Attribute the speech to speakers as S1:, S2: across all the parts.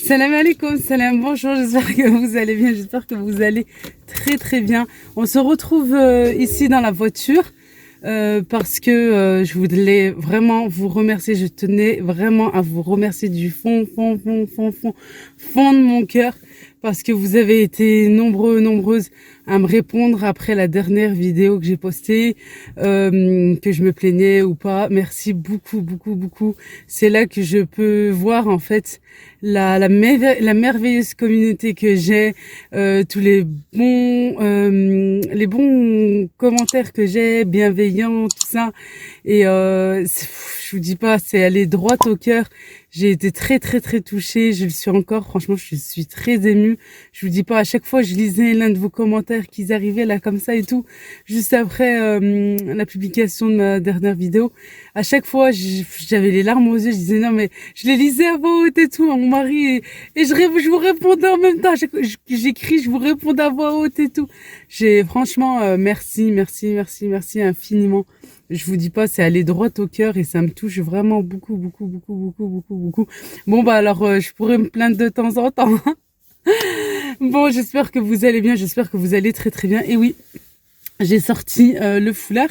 S1: Salam alaikum, salam, bonjour, j'espère que vous allez bien, j'espère que vous allez très très bien. On se retrouve ici dans la voiture parce que je voulais vraiment vous remercier, je tenais vraiment à vous remercier du fond de mon cœur parce que vous avez été nombreuses à me répondre après la dernière vidéo que j'ai postée, que je me plaignais ou pas. Merci beaucoup. C'est là que je peux voir en fait la merveilleuse communauté que j'ai, tous les bons commentaires que j'ai, bienveillants, tout ça. Et je vous dis pas, c'est aller droit au cœur. J'ai été très touchée, je le suis encore, franchement je suis très émue. Je vous dis pas, à chaque fois je lisais l'un de vos commentaires qui arrivaient là comme ça et tout, juste après la publication de ma dernière vidéo. À chaque fois j'avais les larmes aux yeux, je disais non mais je les lisais à voix haute et tout à mon mari et je vous répondais en même temps. J'écris, je vous répondais à voix haute et tout. Franchement merci infiniment. Je vous dis pas, c'est aller droit au cœur et ça me touche vraiment beaucoup. Bon bah alors je pourrais me plaindre de temps en temps. Bon, j'espère que vous allez bien, j'espère que vous allez très bien. Et oui, j'ai sorti le foulard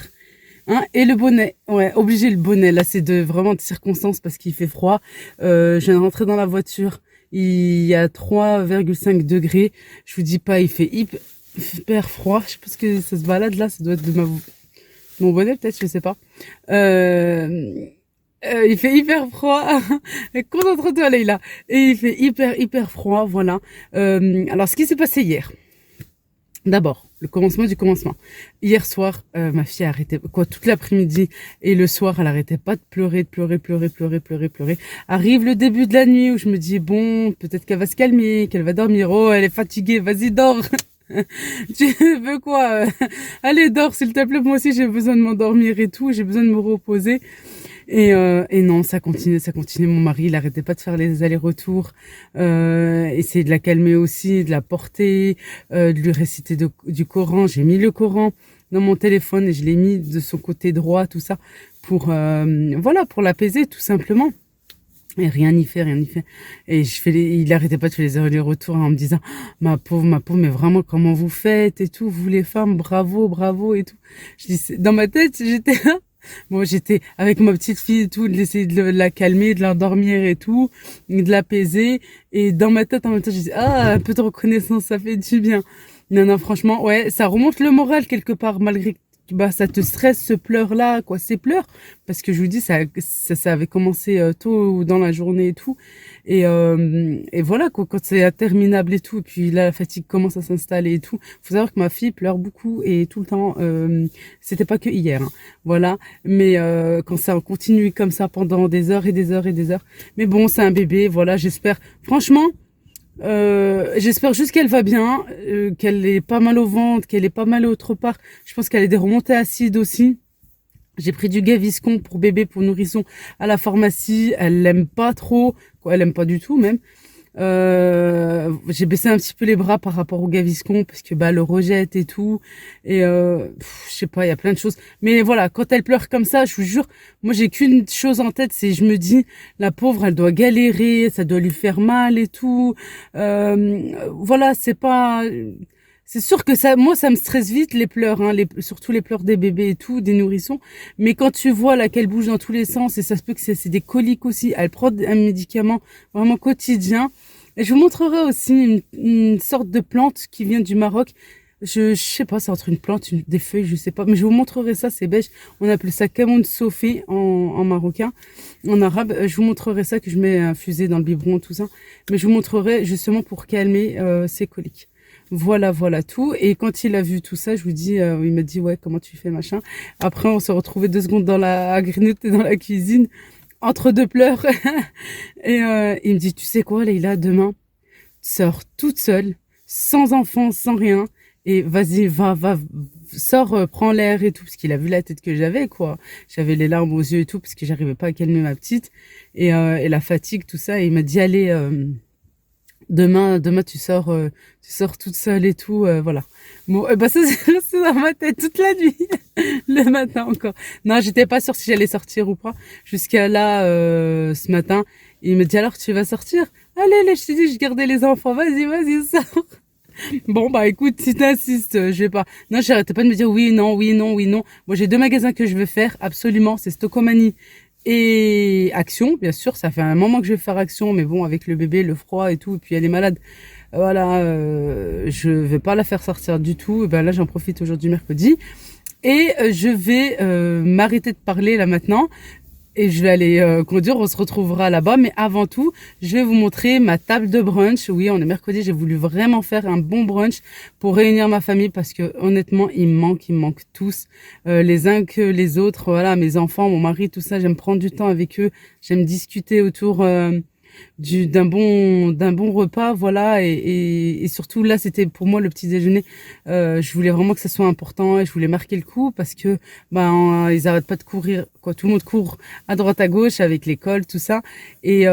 S1: et le bonnet. Ouais, obligé le bonnet. Là, c'est vraiment de circonstances parce qu'il fait froid. Je viens de rentrer dans la voiture. Il y a 3,5 degrés. Je vous dis pas, il fait hyper froid. Je sais pas ce que ça se balade là. Ça doit être de mon bonnet peut-être, je sais pas. Il fait hyper froid. Concentre-toi Leïla. Et il fait hyper froid, voilà. Alors ce qui s'est passé hier. D'abord, le commencement du commencement. Hier soir, ma fille a arrêté toute l'après-midi et le soir, elle arrêtait pas de pleurer. Arrive le début de la nuit où je me dis bon, peut-être qu'elle va se calmer, qu'elle va dormir. Oh, elle est fatiguée, vas-y dors. Tu veux quoi? Allez, dors, s'il te plaît. Moi aussi, j'ai besoin de m'endormir et tout. J'ai besoin de me reposer. Et non, ça continue. Mon mari, il arrêtait pas de faire les allers-retours, essayer de la calmer aussi, de la porter, de lui réciter du Coran. J'ai mis le Coran dans mon téléphone et je l'ai mis de son côté droit, tout ça, pour l'apaiser, tout simplement. Et rien n'y fait. Et il arrêtait pas de faire les allers-retours en me disant, ma pauvre, mais vraiment, comment vous faites et tout, vous les femmes, bravo et tout. Je dis, dans ma tête, j'étais là. Bon, j'étais avec ma petite fille et tout, d'essayer de la calmer, de l'endormir et tout, de l'apaiser. Et dans ma tête, en même temps, je disais, un peu de reconnaissance, ça fait du bien. Non, franchement, ouais, ça remonte le moral quelque part, malgré que ça te stresse ce pleur-là, quoi, ces pleurs. Parce que je vous dis, ça avait commencé tôt dans la journée et tout. Et voilà, quoi, quand c'est interminable et tout, et puis là, la fatigue commence à s'installer et tout. Faut savoir que ma fille pleure beaucoup et tout le temps, c'était pas que hier, hein, voilà. Mais quand ça continue comme ça pendant des heures et des heures. Mais bon, c'est un bébé, voilà, j'espère. Franchement, j'espère juste qu'elle va bien, qu'elle est pas mal au ventre, qu'elle est pas mal autre part. Je pense qu'elle a des remontées acides aussi. J'ai pris du Gaviscon pour bébé, pour nourrisson à la pharmacie. Elle l'aime pas trop, quoi, elle aime pas du tout même. J'ai baissé un petit peu les bras par rapport au Gaviscon parce que le rejette et tout. Et je sais pas, il y a plein de choses. Mais voilà, quand elle pleure comme ça, je vous jure, moi j'ai qu'une chose en tête, c'est je me dis la pauvre, elle doit galérer, ça doit lui faire mal et tout. Voilà, c'est sûr que moi ça me stresse vite les pleurs, hein, surtout les pleurs des bébés et tout, des nourrissons. Mais quand tu vois là qu'elle bouge dans tous les sens et ça se peut que c'est des coliques aussi, elle prend un médicament vraiment quotidien. Et je vous montrerai aussi une sorte de plante qui vient du Maroc. Je sais pas, c'est entre une plante, des feuilles, je sais pas. Mais je vous montrerai ça, c'est beige. On appelle ça Kamoun Sofé en marocain, en arabe. Je vous montrerai ça que je mets infusé dans le biberon, tout ça. Mais je vous montrerai justement pour calmer ces coliques. Voilà tout. Et quand il a vu tout ça, je vous dis, il m'a dit, ouais, comment tu fais, machin. Après, on s'est retrouvés 2 secondes à grignoter dans la cuisine, entre deux pleurs. Et il me dit, tu sais quoi, Leïla, demain, tu sors toute seule, sans enfant, sans rien. Et vas-y, va, sors, prends l'air et tout, parce qu'il a vu la tête que j'avais, quoi. J'avais les larmes aux yeux et tout, parce que j'arrivais pas à calmer ma petite. Et la fatigue, tout ça. Et il m'a dit, allez, demain tu sors toute seule et tout, voilà. Bon, ça c'est resté dans ma tête toute la nuit, le matin encore. Non, j'étais pas sûre si j'allais sortir ou pas jusqu'à là ce matin. Il me dit alors tu vas sortir? Allez, allez, je t'ai dit, je gardais les enfants. Vas-y, vas-y, sors. Bon, bah écoute, si t'insistes, je vais pas. Non, j'arrêtais pas de me dire oui, non, oui, non, oui, non. Moi, j'ai 2 magasins que je veux faire, absolument. C'est Stocomanie et Action, bien sûr. Ça fait un moment que je vais faire Action, mais bon, avec le bébé, le froid et tout, et puis elle est malade. Voilà, je vais pas la faire sortir du tout. Et ben là, j'en profite aujourd'hui, mercredi. Et je vais m'arrêter de parler là maintenant et je vais aller conduire, on se retrouvera là-bas. Mais avant tout, je vais vous montrer ma table de brunch. Oui, on est mercredi, j'ai voulu vraiment faire un bon brunch pour réunir ma famille parce que honnêtement, ils me manquent tous, les uns que les autres. Voilà, mes enfants, mon mari, tout ça, j'aime prendre du temps avec eux, j'aime discuter autour d'un bon repas, voilà, et surtout là c'était pour moi le petit déjeuner. Je voulais vraiment que ça soit important et je voulais marquer le coup parce que ben ils arrêtent pas de courir, quoi, tout le monde court à droite à gauche avec l'école, tout ça, et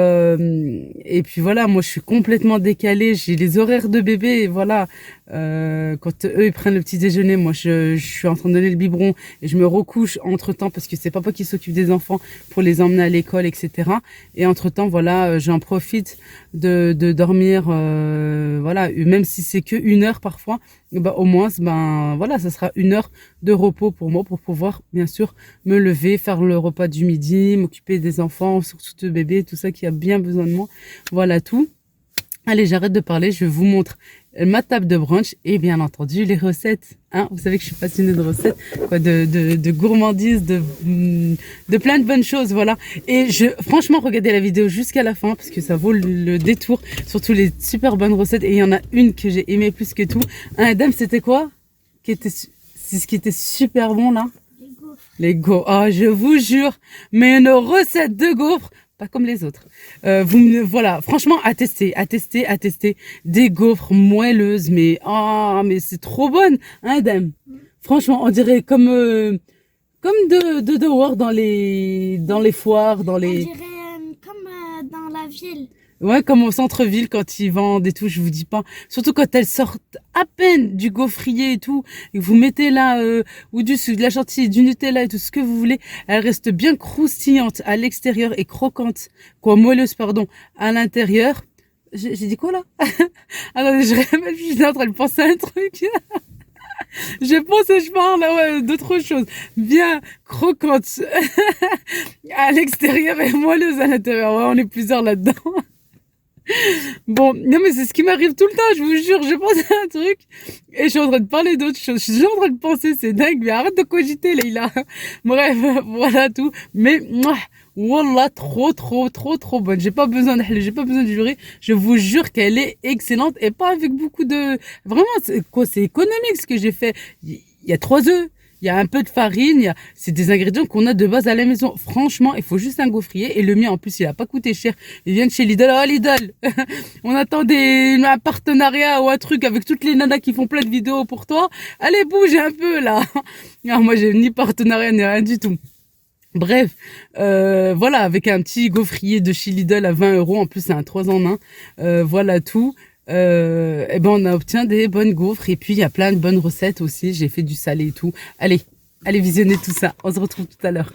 S1: puis voilà, moi je suis complètement décalée, j'ai les horaires de bébé, et voilà. Quand eux ils prennent le petit déjeuner, moi je suis en train de donner le biberon et je me recouche entre temps parce que c'est papa qui s'occupe des enfants pour les emmener à l'école, etc. Et entre temps, voilà, j'en profite de dormir, voilà, même si c'est que 1 heure parfois, bah, au moins, ben voilà, ça sera 1 heure de repos pour moi pour pouvoir bien sûr me lever, faire le repas du midi, m'occuper des enfants, surtout de bébé, tout ça qui a bien besoin de moi. Voilà tout. Allez, j'arrête de parler, je vous montre ma table de brunch et bien entendu les recettes. Hein, vous savez que je suis passionnée de recettes, quoi, de gourmandises, de plein de bonnes choses, voilà. Et franchement, regardez la vidéo jusqu'à la fin parce que ça vaut le détour, surtout les super bonnes recettes. Et il y en a une que j'ai aimée plus que tout. Hein, dame, c'était quoi? C'est ce qui était super bon là? Les gaufres. Ah, je vous jure, mais une recette de gaufres, pas comme les autres. Voilà, franchement, à tester, à tester, à tester. Des gaufres moelleuses, mais mais c'est trop bonne, hein, dame. Franchement, on dirait comme de dehors dans les foires, dans
S2: On
S1: les.
S2: dirait comme dans la ville.
S1: Ouais, comme au centre-ville quand ils vendent et tout, je vous dis pas. Surtout quand elles sortent à peine du gaufrier et tout, et que vous mettez là ou de la chantilly, du Nutella et tout ce que vous voulez, elles restent bien croustillantes à l'extérieur et croquantes, quoi, moelleuses pardon, à l'intérieur. J'ai dit quoi là? Alors je suis en train de penser à un truc. Je parle ouais, d'autre chose. Bien croquante à l'extérieur et moelleuse à l'intérieur. Ouais, on est plusieurs là-dedans. Bon, non mais c'est ce qui m'arrive tout le temps, je vous jure, je pense à un truc et je suis en train de parler d'autre chose. Je suis déjà en train de penser, c'est dingue, mais arrête de cogiter Leïla. Bref, voilà tout. Mais wallah, trop bonne. J'ai pas besoin j'ai pas besoin de jurer. Je vous jure qu'elle est excellente et pas avec beaucoup de. Vraiment, c'est économique ce que j'ai fait. Il y a 3 œufs. Il y a un peu de farine, c'est des ingrédients qu'on a de base à la maison. Franchement, il faut juste un gaufrier. Et le mien, en plus, il a pas coûté cher. Il vient de chez Lidl. Oh, Lidl! On attend un partenariat ou un truc avec toutes les nanas qui font plein de vidéos pour toi. Allez, bouge un peu, là. Non, moi, j'ai ni partenariat, ni rien du tout. Bref, voilà, avec un petit gaufrier de chez Lidl à 20 €. En plus, c'est un 3 en 1. Voilà tout. Et ben on obtient des bonnes gaufres et puis il y a plein de bonnes recettes aussi. J'ai fait du salé et tout. Allez visionner tout ça. On se retrouve tout à l'heure.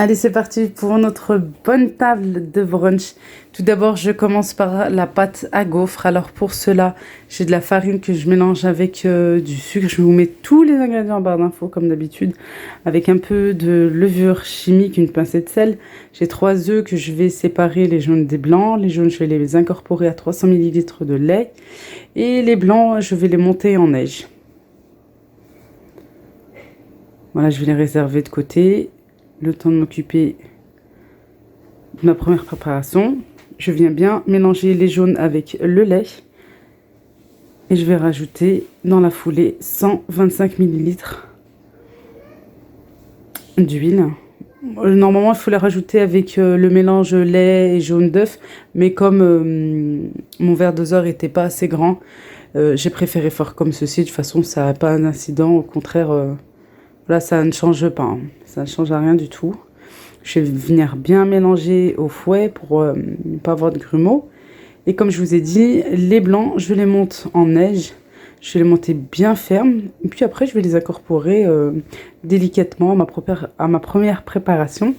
S1: Allez, c'est parti pour notre bonne table de brunch. Tout d'abord, je commence par la pâte à gaufres. Alors pour cela, j'ai de la farine que je mélange avec du sucre. Je vous mets tous les ingrédients en barre d'infos comme d'habitude. Avec un peu de levure chimique, une pincée de sel. J'ai 3 œufs que je vais séparer les jaunes des blancs. Les jaunes, je vais les incorporer à 300 ml de lait. Et les blancs, je vais les monter en neige. Voilà, je vais les réserver de côté. Le temps de m'occuper de ma première préparation. Je viens bien mélanger les jaunes avec le lait. Et je vais rajouter dans la foulée 125 ml d'huile. Normalement, il faut la rajouter avec le mélange lait et jaune d'œuf. Mais comme mon verre doseur n'était pas assez grand, j'ai préféré faire comme ceci. De toute façon, ça n'a pas un incident. Au contraire, là, ça ne change pas. Hein. Ça ne change à rien du tout. Je vais venir bien mélanger au fouet pour ne pas avoir de grumeaux. Et comme je vous ai dit, les blancs, je les monte en neige. Je vais les monter bien fermes. Et puis après, je vais les incorporer délicatement à ma première préparation.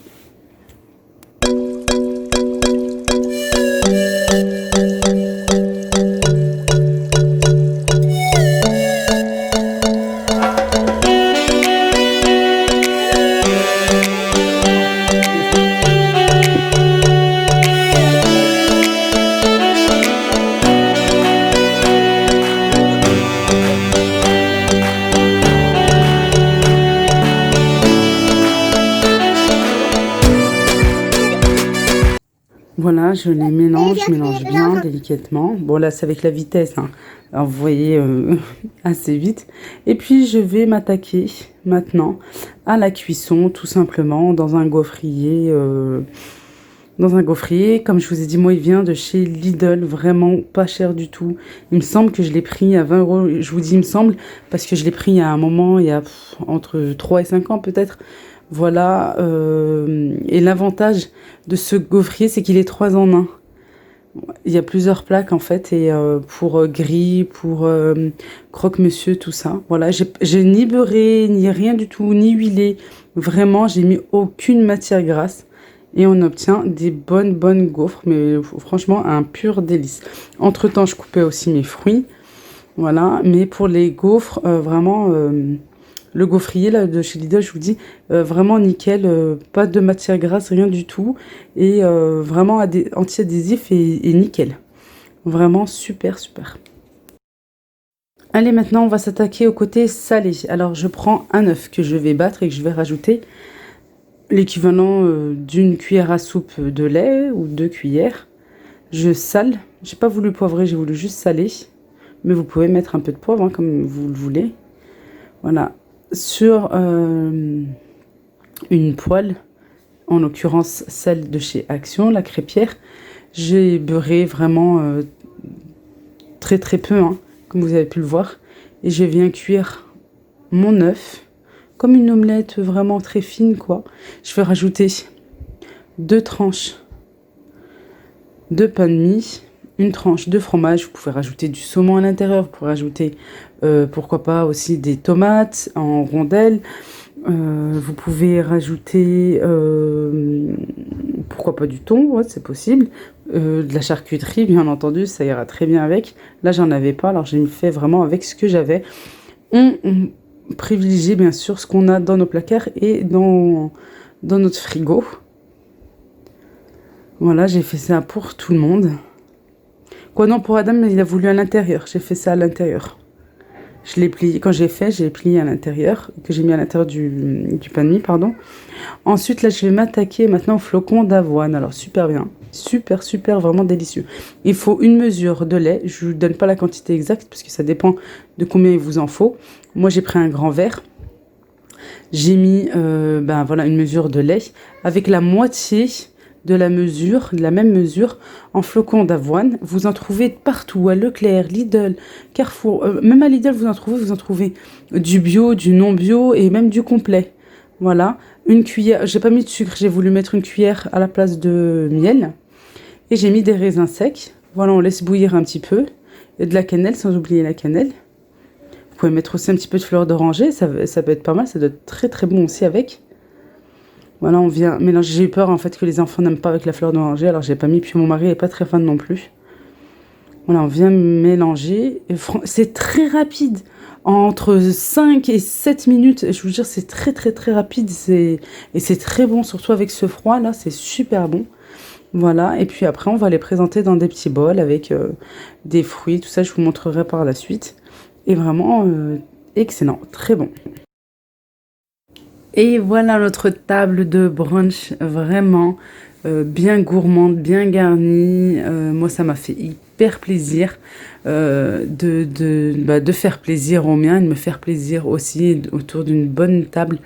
S1: Voilà, je les mélange, je mélange bien délicatement. Bon là c'est avec la vitesse, hein. Alors vous voyez assez vite. Et puis je vais m'attaquer maintenant à la cuisson tout simplement dans un gaufrier. Comme je vous ai dit, moi il vient de chez Lidl, vraiment pas cher du tout. Il me semble que je l'ai pris à 20 euros. Je vous dis il me semble parce que je l'ai pris à un moment, il y a entre 3 et 5 ans peut-être. Voilà, et l'avantage de ce gaufrier, c'est qu'il est 3 en 1. Il y a plusieurs plaques en fait, et pour gris, pour croque-monsieur, tout ça. Voilà, j'ai ni beurré, ni rien du tout, ni huilé. Vraiment, j'ai mis aucune matière grasse. Et on obtient des bonnes gaufres, mais franchement, un pur délice. Entre-temps, je coupais aussi mes fruits. Voilà, mais pour les gaufres, vraiment... le gaufrier là, de chez Lidl, je vous dis, vraiment nickel, pas de matière grasse, rien du tout. Et vraiment anti-adhésif et nickel. Vraiment super. Allez, maintenant on va s'attaquer au côté salé. Alors je prends un œuf que je vais battre et que je vais rajouter l'équivalent d'une cuillère à soupe de lait ou 2 cuillères. Je sale, j'ai pas voulu poivrer, j'ai voulu juste saler. Mais vous pouvez mettre un peu de poivre hein, comme vous le voulez. Voilà. Sur une poêle, en l'occurrence celle de chez Action, la crêpière, j'ai beurré vraiment très peu, hein, comme vous avez pu le voir. Et je viens cuire mon œuf, comme une omelette vraiment très fine, quoi. Je vais rajouter 2 tranches de pain de mie, une tranche de fromage. Vous pouvez rajouter du saumon à l'intérieur, vous pouvez rajouter pourquoi pas aussi des tomates en rondelles. Vous pouvez rajouter pourquoi pas du thon, ouais, c'est possible. De la charcuterie, bien entendu, ça ira très bien avec. Là, j'en avais pas, alors j'ai fait vraiment avec ce que j'avais. On privilégie bien sûr ce qu'on a dans nos placards et dans notre frigo. Voilà, j'ai fait ça pour tout le monde. Quoi non, pour Adam, il a voulu à l'intérieur. J'ai fait ça à l'intérieur. Je l'ai plié. Quand j'ai plié à l'intérieur, que j'ai mis à l'intérieur du pain de mie, pardon. Ensuite, là, je vais m'attaquer maintenant au flocon d'avoine. Alors, super bien. Super, vraiment délicieux. Il faut une mesure de lait. Je ne vous donne pas la quantité exacte parce que ça dépend de combien il vous en faut. Moi, j'ai pris un grand verre. J'ai mis voilà, une mesure de lait avec la moitié de la même mesure en flocons d'avoine. Vous en trouvez partout, à Leclerc, Lidl, Carrefour, même à Lidl vous en trouvez du bio, du non bio et même du complet. Voilà, une cuillère, j'ai pas mis de sucre, j'ai voulu mettre une cuillère à la place de miel et j'ai mis des raisins secs. Voilà, on laisse bouillir un petit peu et de la cannelle, sans oublier la cannelle. Vous pouvez mettre aussi un petit peu de fleur d'oranger, ça peut être pas mal, ça doit être très bon aussi avec. Voilà, on vient mélanger. J'ai eu peur en fait que les enfants n'aiment pas avec la fleur d'oranger, alors j'ai pas mis. Puis mon mari est pas très fan non plus. Voilà, on vient mélanger. C'est très rapide. Entre 5 et 7 minutes, je vous jure, c'est très rapide. Et c'est très bon, surtout avec ce froid là, c'est super bon. Voilà, et puis après on va les présenter dans des petits bols avec des fruits, tout ça, je vous montrerai par la suite. Et vraiment excellent, très bon. Et voilà notre table de brunch, vraiment bien gourmande, bien garnie. Moi, ça m'a fait hyper plaisir de faire plaisir aux miens et de me faire plaisir aussi autour d'une bonne table.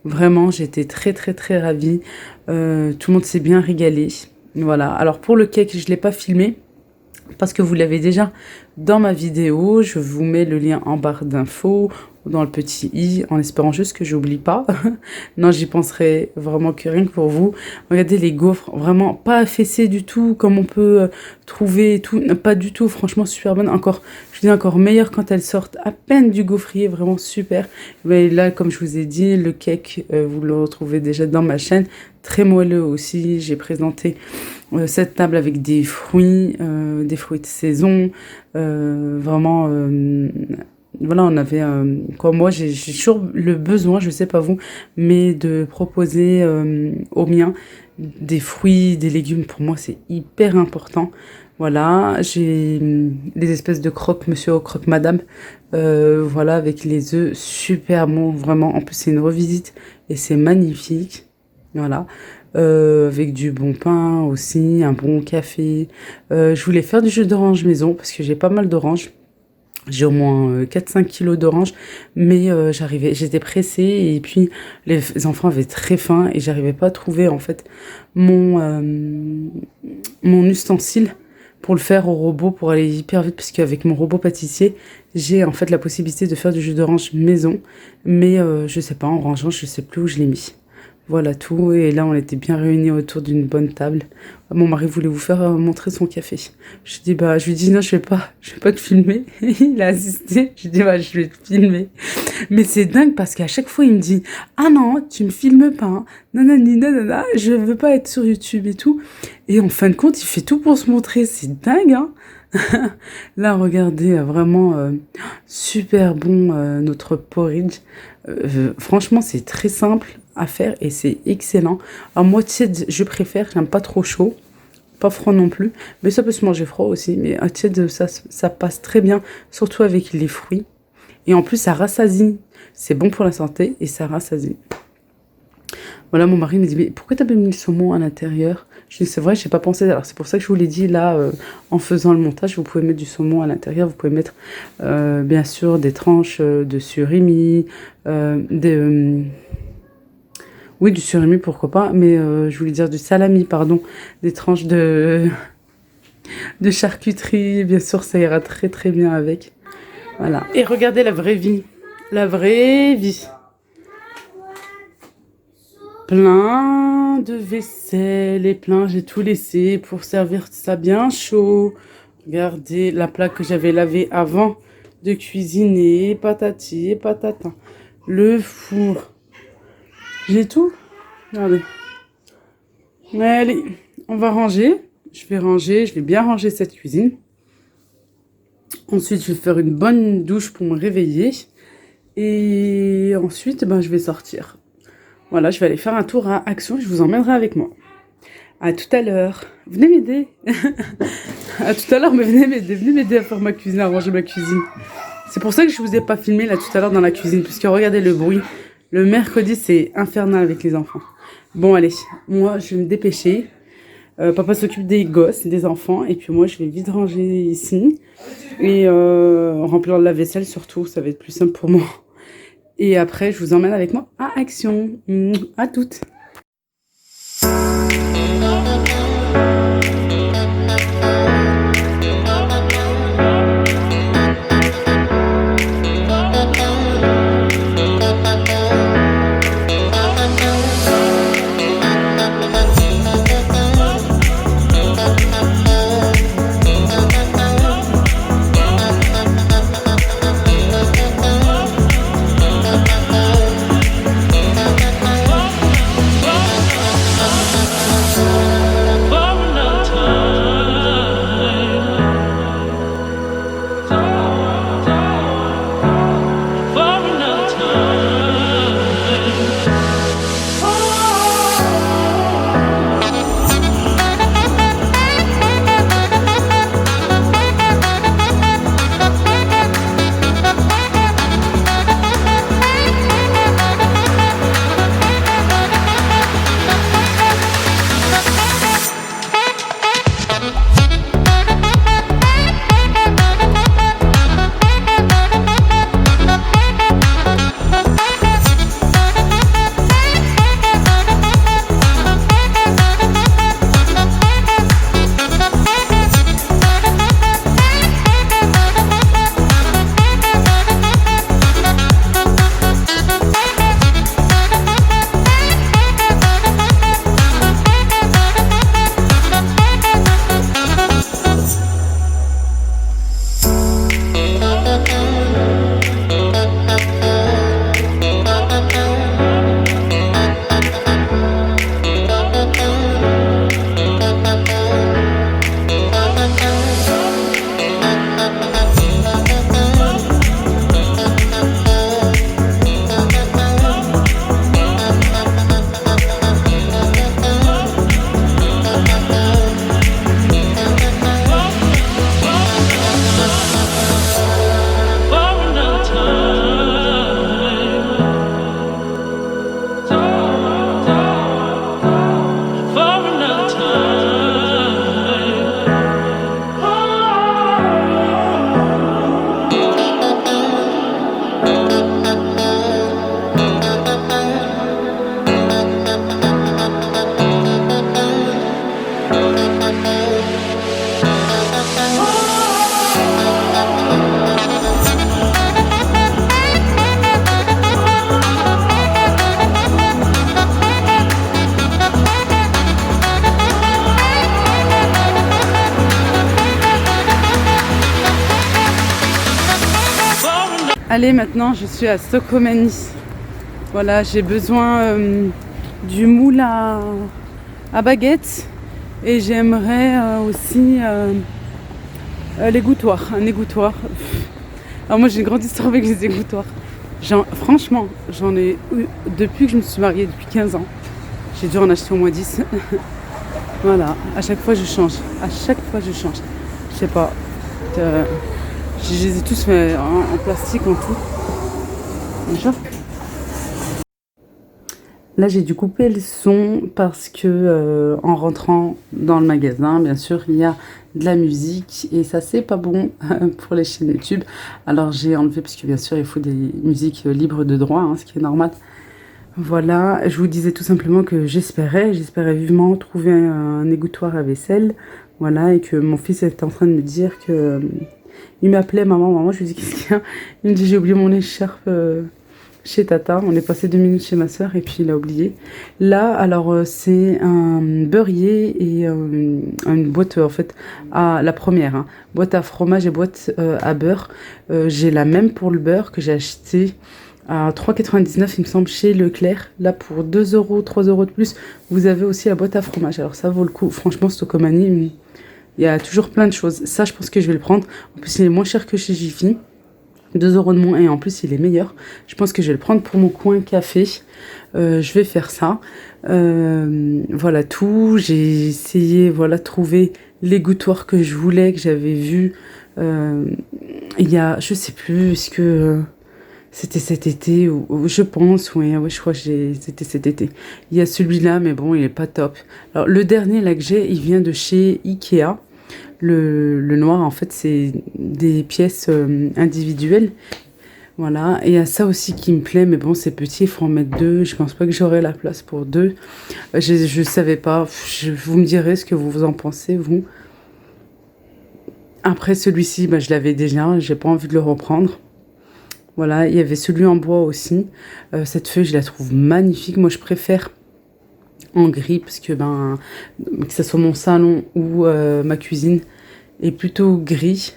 S1: Vraiment, j'étais très ravie. Tout le monde s'est bien régalé. Voilà. Alors pour le cake, je ne l'ai pas filmé parce que vous l'avez déjà dans ma vidéo. Je vous mets le lien en barre d'infos ou dans le petit i, en espérant juste que j'oublie pas. Non, j'y penserai vraiment que rien que pour vous. Regardez les gaufres, vraiment pas affaissées du tout, comme on peut trouver et tout. Pas du tout, franchement super bonne. Encore, je dis encore meilleure quand elles sortent à peine du gaufrier, vraiment super. Mais là, comme je vous ai dit, le cake, vous le retrouvez déjà dans ma chaîne. Très moelleux aussi, j'ai présenté cette table avec des fruits de saison, vraiment, voilà, on avait, quoi, moi j'ai toujours le besoin, je sais pas vous, mais de proposer aux miens des fruits, des légumes, pour moi c'est hyper important. Voilà, j'ai des espèces de croque-monsieur ou croque-madame, voilà, avec les œufs super bons, vraiment, en plus c'est une revisite et c'est magnifique. Voilà. Avec du bon pain aussi, un bon café. Je voulais faire du jus d'orange maison parce que j'ai pas mal d'oranges. J'ai au moins 4-5 kilos d'oranges, mais j'étais pressée et puis les enfants avaient très faim et j'arrivais pas à trouver en fait mon, mon ustensile pour le faire au robot pour aller hyper vite parce qu'avec mon robot pâtissier, j'ai en fait la possibilité de faire du jus d'orange maison, mais je sais pas, en rangeant, je sais plus où je l'ai mis. Voilà tout. Et là, on était bien réunis autour d'une bonne table. Mon mari voulait vous faire montrer son café. Je lui dis non, je vais pas te filmer. Il a insisté. Je dis bah, je vais te filmer. Mais c'est dingue parce qu'à chaque fois, il me dit ah non, tu me filmes pas. Hein. Nanani, nanana, je veux pas être sur YouTube et tout. Et en fin de compte, il fait tout pour se montrer. C'est dingue, hein. Là, regardez, vraiment super bon notre porridge. Franchement, c'est très simple à faire et c'est excellent. Alors moi, tiède, je préfère, j'aime pas trop chaud, pas froid non plus, mais ça peut se manger froid aussi. Mais un tiède, ça passe très bien, surtout avec les fruits. Et en plus, ça rassasie. C'est bon pour la santé et ça rassasie. Voilà, mon mari me dit, mais pourquoi t'as pas mis le saumon à l'intérieur? Je dis, c'est vrai, j'ai pas pensé. Alors, c'est pour ça que je vous l'ai dit, là, en faisant le montage, vous pouvez mettre du saumon à l'intérieur. Vous pouvez mettre, bien sûr, des tranches de surimi, oui, du surimi, pourquoi pas. Mais je voulais dire du salami, pardon. Des tranches de charcuterie. Bien sûr, ça ira très, très bien avec. Voilà. Et regardez la vraie vie. La vraie vie. Plein de vaisselle et plein, j'ai tout laissé pour servir ça bien chaud. Regardez la plaque que j'avais lavée avant de cuisiner, patati et patata. Le four. J'ai tout. Regardez. Allez, on va ranger. Je vais bien ranger cette cuisine. Ensuite, je vais faire une bonne douche pour me réveiller. Et ensuite, je vais sortir. Voilà, je vais aller faire un tour à Action, je vous emmènerai avec moi. À tout à l'heure. Venez m'aider. À tout à l'heure, mais venez m'aider à faire ma cuisine, à ranger ma cuisine. C'est pour ça que je vous ai pas filmé là tout à l'heure dans la cuisine, puisque regardez le bruit. Le mercredi, c'est infernal avec les enfants. Bon, allez, moi, je vais me dépêcher. Papa s'occupe des gosses, des enfants, et puis moi, je vais vite ranger ici. Et remplir la vaisselle surtout, ça va être plus simple pour moi. Et après, je vous emmène avec moi à Action. À toutes. Allez, maintenant je suis à Stokomani. Voilà, j'ai besoin du moule à baguette et j'aimerais aussi l'égouttoir, un égouttoir. Alors moi j'ai une grande histoire avec les égouttoirs. Franchement, j'en ai eu depuis que je me suis mariée, depuis 15 ans. J'ai dû en acheter au moins 10. Voilà, à chaque fois je change. À chaque fois je change. Je sais pas. Je les ai tous faits en plastique, en tout. Bonjour. Là, j'ai dû couper le son parce que en rentrant dans le magasin, bien sûr, il y a de la musique et ça, c'est pas bon pour les chaînes YouTube. Alors, j'ai enlevé parce que bien sûr, il faut des musiques libres de droit, hein, ce qui est normal. Voilà, je vous disais tout simplement que j'espérais vivement trouver un égouttoir à vaisselle. Voilà, et que mon fils était en train de me dire que il m'appelait maman, maman. Je lui dis qu'est-ce qu'il y a? Il me dit j'ai oublié mon écharpe. Chez Tata, on est passé 2 minutes chez ma soeur et puis il a oublié. Là, alors c'est un beurrier et une boîte en fait à la première, hein, boîte à fromage et boîte à beurre. J'ai la même pour le beurre que j'ai acheté à 3,99 il me semble chez Leclerc. Là pour 2 euros, 3 euros de plus, vous avez aussi la boîte à fromage. Alors ça vaut le coup. Franchement, Stokomani, il y a toujours plein de choses. Ça, je pense que je vais le prendre. En plus, il est moins cher que chez Jiffy. 2 euros de moins et en plus il est meilleur. Je pense que je vais le prendre pour mon coin café. Je vais faire ça. Voilà tout. J'ai essayé de trouver l'égouttoir que je voulais, que j'avais vu. Il y a, je sais plus, est-ce que c'était cet été ou je pense, ouais, je crois que c'était cet été. Il y a celui-là, mais bon, il est pas top. Alors le dernier là que j'ai, il vient de chez Ikea. Le noir, en fait, c'est des pièces individuelles. Voilà. Et il y a ça aussi qui me plaît, mais bon, c'est petit, il faut en mettre 2. Je pense pas que j'aurai la place pour 2. Je savais pas. Vous me direz ce que vous en pensez, vous. Après, celui-ci, je l'avais déjà. J'ai pas envie de le reprendre. Voilà. Il y avait celui en bois aussi. Cette feuille, je la trouve magnifique. Moi, je préfère en gris parce que que ce soit mon salon ou ma cuisine est plutôt gris.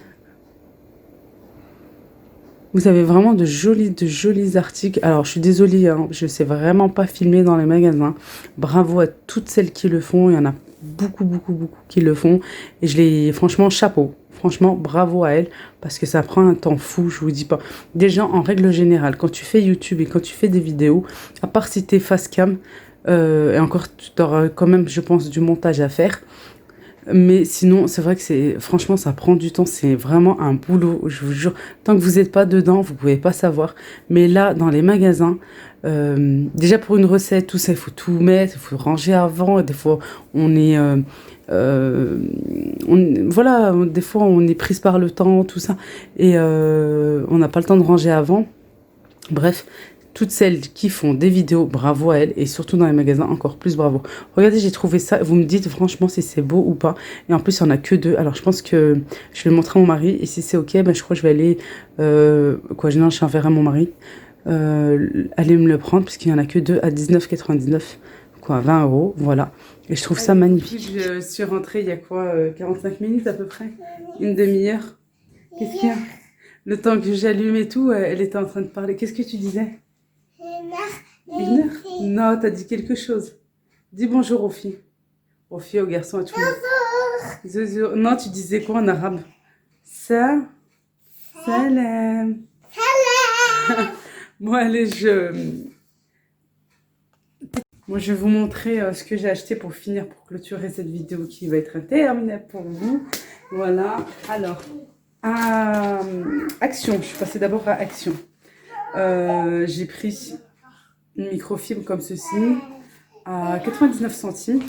S1: Vous avez vraiment de jolis articles. Alors je suis désolée, hein, je sais vraiment pas filmer dans les magasins. Bravo à toutes celles qui le font, il y en a beaucoup qui le font et franchement chapeau. Franchement, bravo à elles, parce que ça prend un temps fou, je vous dis pas. Déjà, en règle générale, quand tu fais YouTube et quand tu fais des vidéos, à part si t'es face cam, et encore, tu auras quand même, je pense, du montage à faire. Mais sinon, c'est vrai que franchement, ça prend du temps. C'est vraiment un boulot, je vous jure. Tant que vous n'êtes pas dedans, vous pouvez pas savoir. Mais là, dans les magasins, déjà pour une recette, tout ça, il faut tout mettre, il faut ranger avant. Et des fois, voilà, des fois, on est prise par le temps, tout ça. Et on n'a pas le temps de ranger avant. Bref, toutes celles qui font des vidéos, bravo à elles. Et surtout dans les magasins, encore plus bravo. Regardez, j'ai trouvé ça. Vous me dites franchement si c'est beau ou pas. Et en plus, il n'y en a que 2. Alors, je pense que je vais le montrer à mon mari. Et si c'est OK, je crois que je vais aller... non, je enverrai à mon mari. Aller me le prendre, parce qu'il n'y en a que 2 à 19,99. 20 euros, voilà. Et je trouve ça magnifique. Je suis rentrée il y a 45 minutes à peu près. Une demi-heure. Qu'est-ce qu'il y a? Le temps que j'allume et tout, elle était en train de parler. Qu'est-ce que tu disais? Une heure? Non, t'as dit quelque chose. Dis bonjour aux filles. Aux filles, aux garçons, à tout le monde. Bonjour. Non, tu disais quoi en arabe? Ça? Salam. Salam. Bon, allez, moi, je vais vous montrer ce que j'ai acheté pour finir, pour clôturer cette vidéo qui va être interminable pour vous. Voilà. Alors, Action. Je suis passée d'abord à Action. J'ai pris une microfibre comme ceci à 99 centimes.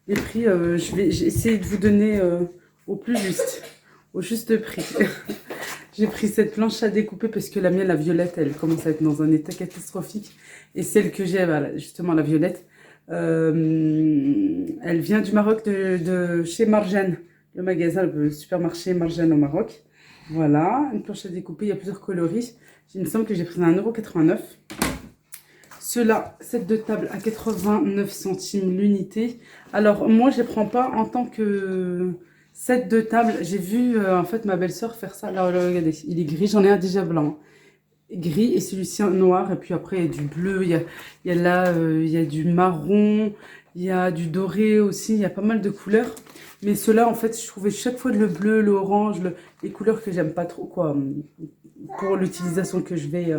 S1: Les prix, j'ai essayé de vous donner au juste prix. J'ai pris cette planche à découper parce que la mienne, la violette, elle commence à être dans un état catastrophique. Et celle que j'ai, voilà, justement la violette, elle vient du Maroc, de chez Marjane, le magasin, le supermarché Marjane au Maroc. Voilà, une planche à découper, il y a plusieurs coloris. Il me semble que j'ai pris à 1,89 €. Ceux-là, set de table à 89 centimes l'unité. Alors, moi, je ne les prends pas en tant que set de table. J'ai vu, en fait, ma belle-sœur faire ça. Là, regardez, il est gris. J'en ai un déjà blanc. gris et celui-ci noir. Et puis après, il y a du bleu, il y a là, il y a du marron, il y a du doré aussi. Il y a pas mal de couleurs. Mais ceux-là, en fait, je trouvais chaque fois le bleu, l'orange, les couleurs que j'aime pas trop, quoi. Pour l'utilisation que je vais,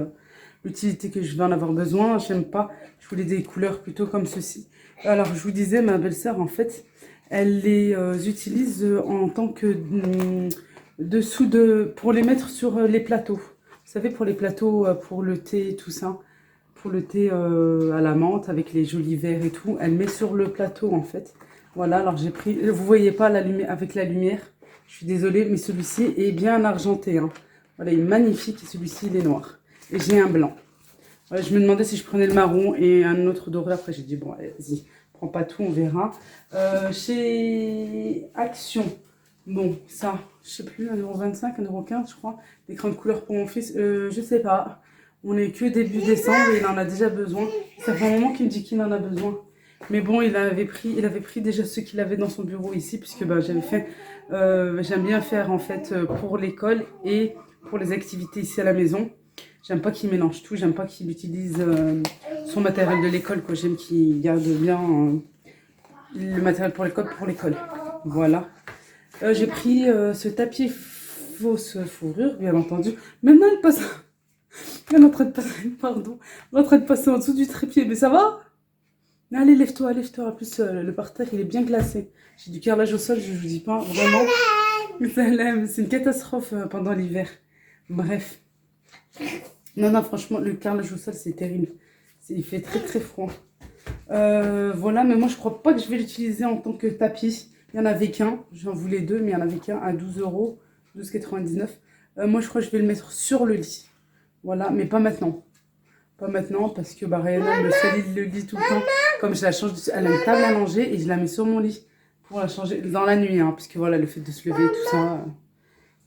S1: l'utilité que je vais en avoir besoin, j'aime pas. Je voulais des couleurs plutôt comme ceci. Alors, je vous disais, ma belle-sœur, en fait, elle les utilise en tant que pour les mettre sur les plateaux. Vous savez, pour les plateaux, pour le thé, tout ça. Pour le thé à la menthe, avec les jolis verres et tout. Elle met sur le plateau, en fait. Voilà, alors j'ai pris... Vous voyez pas la lumière, avec la lumière. Je suis désolée, mais celui-ci est bien argenté, hein. Voilà, il est magnifique et celui-ci, il est noir. Et j'ai un blanc. Voilà, je me demandais si je prenais le marron et un autre doré. Après, j'ai dit, bon, allez, vas-y, prends pas tout, on verra. Chez Action, bon, ça, je sais plus, 1,25 €, 1,15 €, je crois. L'écran de couleur pour mon fils, je sais pas. On est que début décembre et il en a déjà besoin. Ça fait un moment qu'il me dit qu'il en a besoin. Mais bon, il avait pris déjà ceux qu'il avait dans son bureau ici, puisque ben, j'avais fait, j'aime bien faire en fait pour l'école et pour les activités ici à la maison. J'aime pas qu'il mélange tout, j'aime pas qu'il utilise son matériel de l'école, quoi. J'aime qu'il garde bien le matériel pour l'école. Voilà. J'ai pris ce tapis fausse fourrure, bien entendu. Maintenant, elle est en train de passer, pardon, elle est en train de passer en dessous du trépied, mais ça va? Allez, lève-toi, lève-toi. En plus, le parterre, il est bien glacé. J'ai du carrelage au sol, je vous dis pas, vraiment. C'est une catastrophe pendant l'hiver. Bref. Non, non, franchement, le carrelage au sol, c'est terrible. Il fait très, très froid. Voilà, mais moi, je crois pas que je vais l'utiliser en tant que tapis. Il n'y en avait qu'un. J'en voulais deux, mais il n'y en avait qu'un à 12 €, 12,99 €. Moi, je crois que je vais le mettre sur le lit. Voilà, mais pas maintenant. Pas maintenant, parce que bah, Rayana me salit le lit tout le temps. Comme je la change, elle a une table à manger et je la mets sur mon lit pour la changer dans la nuit, hein, parce que voilà, le fait de se lever, tout ça.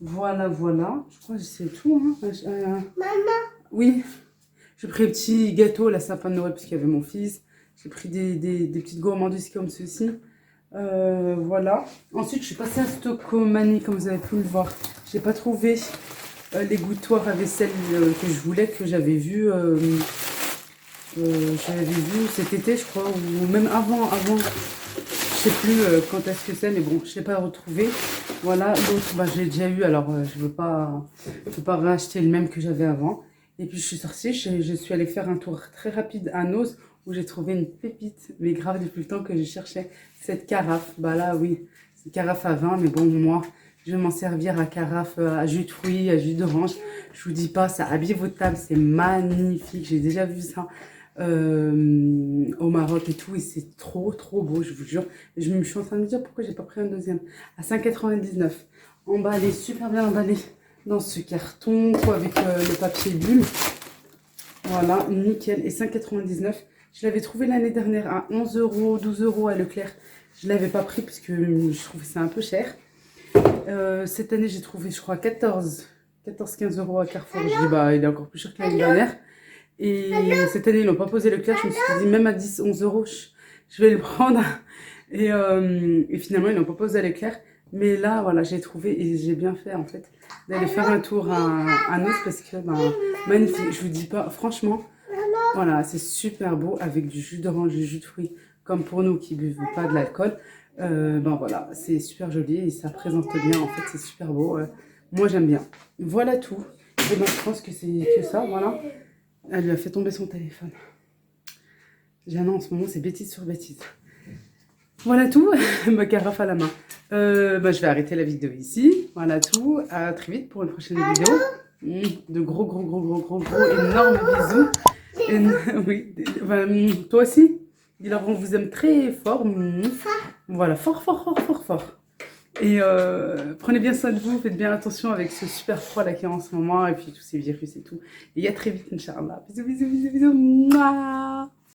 S1: Voilà, voilà. Je crois que c'est tout. Hein. Maman. Oui. J'ai pris un petit gâteau, la sapin de Noël, parce qu'il y avait mon fils. J'ai pris des petites gourmandises comme ceci. Voilà. Ensuite, je suis passée à Stocomanie, comme vous avez pu le voir. J'ai pas trouvé les gouttoirs à vaisselle que je voulais, que j'avais vu. J'avais vu cet été, je crois, ou même avant. Je sais plus quand est-ce que c'est, mais bon, je ne l'ai pas retrouvé. Voilà, l'autre, bah, je l'ai déjà eu, alors je veux pas racheter le même que j'avais avant. Et puis je suis sortie, je suis allée faire un tour très rapide à Noz, où j'ai trouvé une pépite, mais grave depuis le temps que je cherchais cette carafe. Bah là, oui, c'est une carafe à vin, mais bon, moi, je vais m'en servir à carafe, à jus de fruits, à jus d'orange. Je vous dis pas, ça habille votre table, c'est magnifique, j'ai déjà vu ça. Au Maroc et tout, et c'est trop beau, je vous jure. Et je me suis en train de me dire pourquoi j'ai pas pris un deuxième. À 5,99 €, emballé, super bien emballé dans ce carton, quoi, avec le papier bulle. Voilà, nickel. Et 5,99 €, je l'avais trouvé l'année dernière à 11 €, 12 € à Leclerc. Je l'avais pas pris parce que je trouvais ça un peu cher. Cette année, j'ai trouvé, je crois, 14-15 € à Carrefour. Je dis, bah, il est encore plus cher que l'année dernière. Et cette année, ils n'ont pas posé Leclerc. Je me suis dit, même à 10-11 € je vais le prendre. Et finalement, ils n'ont pas posé Leclerc. Mais là, voilà, j'ai trouvé et j'ai bien fait, en fait, d'aller faire un tour à Noz parce que, bah, magnifique. Je vous dis pas, franchement, voilà, c'est super beau avec du jus d'orange, du jus de fruits, comme pour nous qui ne buvons pas de l'alcool. Ben voilà, c'est super joli et ça présente bien, en fait, c'est super beau. Moi, j'aime bien. Voilà tout. Et ben, je pense que c'est que ça, voilà. Elle lui a fait tomber son téléphone. Jeanne, en ce moment, c'est bêtise sur bêtise. Voilà tout, ma carafe à la main. Bah, je vais arrêter la vidéo ici. Voilà tout. À très vite pour une prochaine vidéo. De gros, énormes bisous. Oui, bah, toi aussi. Alors, on vous aime très fort. Voilà, fort. Et prenez bien soin de vous, faites bien attention avec ce super froid là qu'il y a en ce moment, et puis tous ces virus et tout. Et à très vite, Inch'Allah. Bisous. Mouah.